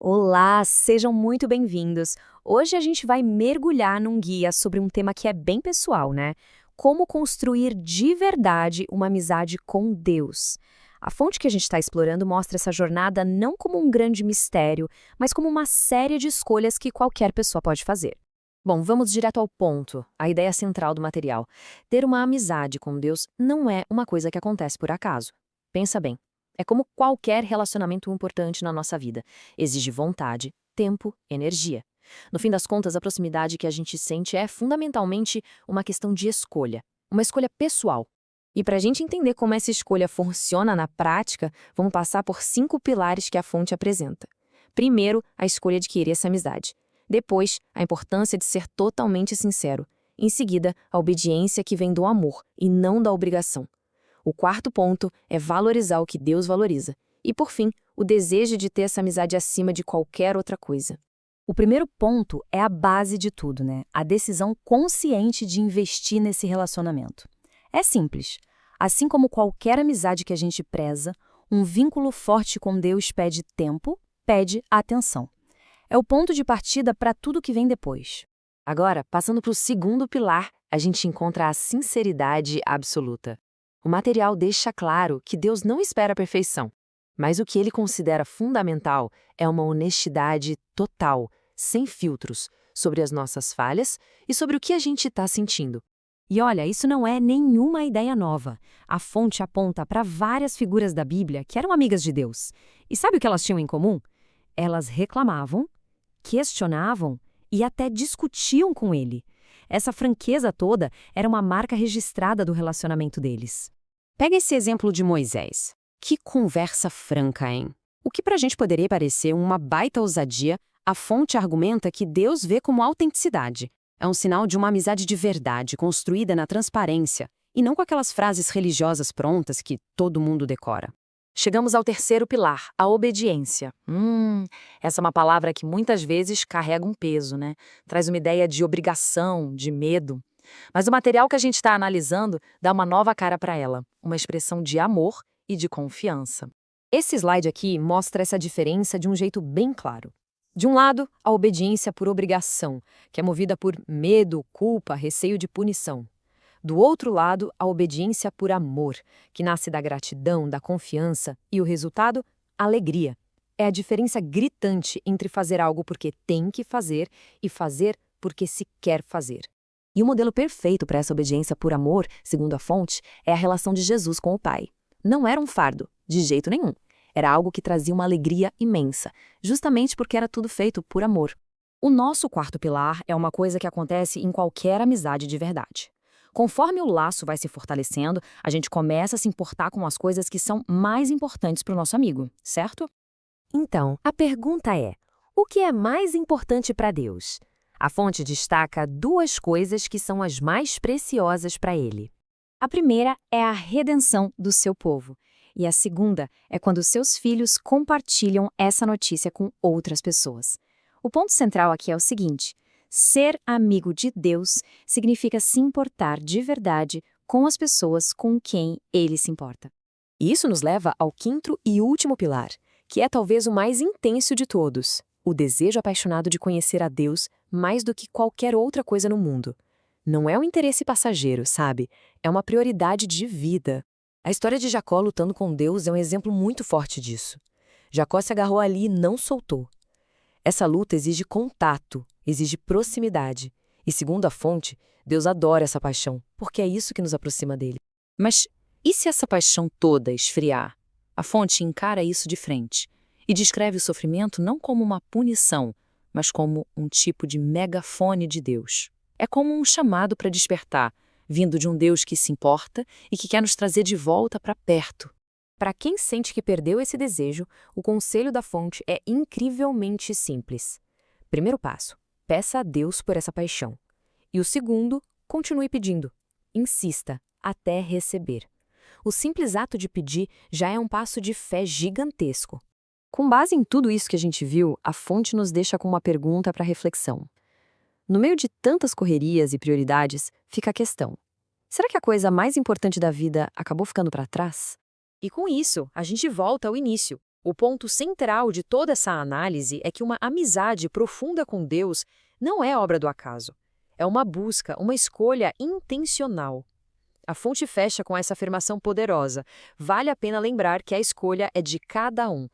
Olá, sejam muito bem-vindos. Hoje a gente vai mergulhar num guia sobre um tema que é bem pessoal, né? Como construir de verdade uma amizade com Deus. A fonte que a gente está explorando mostra essa jornada não como um grande mistério, mas como uma série de escolhas que qualquer pessoa pode fazer. Bom, vamos direto ao ponto, a ideia central do material. Ter uma amizade com Deus não é uma coisa que acontece por acaso. Pensa bem, é como qualquer relacionamento importante na nossa vida. Exige vontade, tempo, energia. No fim das contas, a proximidade que a gente sente é fundamentalmente uma questão de escolha, uma escolha pessoal. E para a gente entender como essa escolha funciona na prática, vamos passar por 5 pilares que a fonte apresenta. Primeiro, a escolha de querer essa amizade. Depois, a importância de ser totalmente sincero. Em seguida, a obediência que vem do amor e não da obrigação. O quarto ponto é valorizar o que Deus valoriza. E, por fim, o desejo de ter essa amizade acima de qualquer outra coisa. O primeiro ponto é a base de tudo, né? A decisão consciente de investir nesse relacionamento. É simples. Assim como qualquer amizade que a gente preza, um vínculo forte com Deus pede tempo, pede atenção. É o ponto de partida para tudo que vem depois. Agora, passando para o segundo pilar, a gente encontra a sinceridade absoluta. O material deixa claro que Deus não espera a perfeição, mas o que ele considera fundamental é uma honestidade total, sem filtros, sobre as nossas falhas e sobre o que a gente está sentindo. E olha, isso não é nenhuma ideia nova. A fonte aponta para várias figuras da Bíblia que eram amigas de Deus. E sabe o que elas tinham em comum? Elas reclamavam, questionavam e até discutiam com ele. Essa franqueza toda era uma marca registrada do relacionamento deles. Pega esse exemplo de Moisés. Que conversa franca, hein? O que pra gente poderia parecer uma baita ousadia, a fonte argumenta que Deus vê como autenticidade. É um sinal de uma amizade de verdade, construída na transparência, e não com aquelas frases religiosas prontas que todo mundo decora. Chegamos ao terceiro pilar, a obediência. Essa é uma palavra que muitas vezes carrega um peso, né? Traz uma ideia de obrigação, de medo. Mas o material que a gente está analisando dá uma nova cara para ela, uma expressão de amor e de confiança. Esse slide aqui mostra essa diferença de um jeito bem claro. De um lado, a obediência por obrigação, que é movida por medo, culpa, receio de punição. Do outro lado, a obediência por amor, que nasce da gratidão, da confiança e o resultado, alegria. É a diferença gritante entre fazer algo porque tem que fazer e fazer porque se quer fazer. E o modelo perfeito para essa obediência por amor, segundo a fonte, é a relação de Jesus com o Pai. Não era um fardo, de jeito nenhum. Era algo que trazia uma alegria imensa, justamente porque era tudo feito por amor. O nosso quarto pilar é uma coisa que acontece em qualquer amizade de verdade. Conforme o laço vai se fortalecendo, a gente começa a se importar com as coisas que são mais importantes para o nosso amigo, certo? Então, a pergunta é: o que é mais importante para Deus? A fonte destaca 2 coisas que são as mais preciosas para ele. A primeira é a redenção do seu povo, e a segunda é quando seus filhos compartilham essa notícia com outras pessoas. O ponto central aqui é o seguinte: ser amigo de Deus significa se importar de verdade com as pessoas com quem ele se importa. E isso nos leva ao quinto e último pilar, que é talvez o mais intenso de todos: o desejo apaixonado de conhecer a Deus mais do que qualquer outra coisa no mundo. Não é um interesse passageiro, sabe? É uma prioridade de vida. A história de Jacó lutando com Deus é um exemplo muito forte disso. Jacó se agarrou ali e não soltou. Essa luta exige contato, exige proximidade. E segundo a fonte, Deus adora essa paixão, porque é isso que nos aproxima dele. Mas e se essa paixão toda esfriar? A fonte encara isso de frente e descreve o sofrimento não como uma punição, mas como um tipo de megafone de Deus. É como um chamado para despertar, vindo de um Deus que se importa e que quer nos trazer de volta para perto. Para quem sente que perdeu esse desejo, o conselho da fonte é incrivelmente simples. Primeiro passo: peça a Deus por essa paixão. E o segundo, continue pedindo. Insista até receber. O simples ato de pedir já é um passo de fé gigantesco. Com base em tudo isso que a gente viu, a fonte nos deixa com uma pergunta para reflexão. No meio de tantas correrias e prioridades, fica a questão: será que a coisa mais importante da vida acabou ficando para trás? E com isso, a gente volta ao início. O ponto central de toda essa análise é que uma amizade profunda com Deus não é obra do acaso. É uma busca, uma escolha intencional. A fonte fecha com essa afirmação poderosa. Vale a pena lembrar que a escolha é de cada um,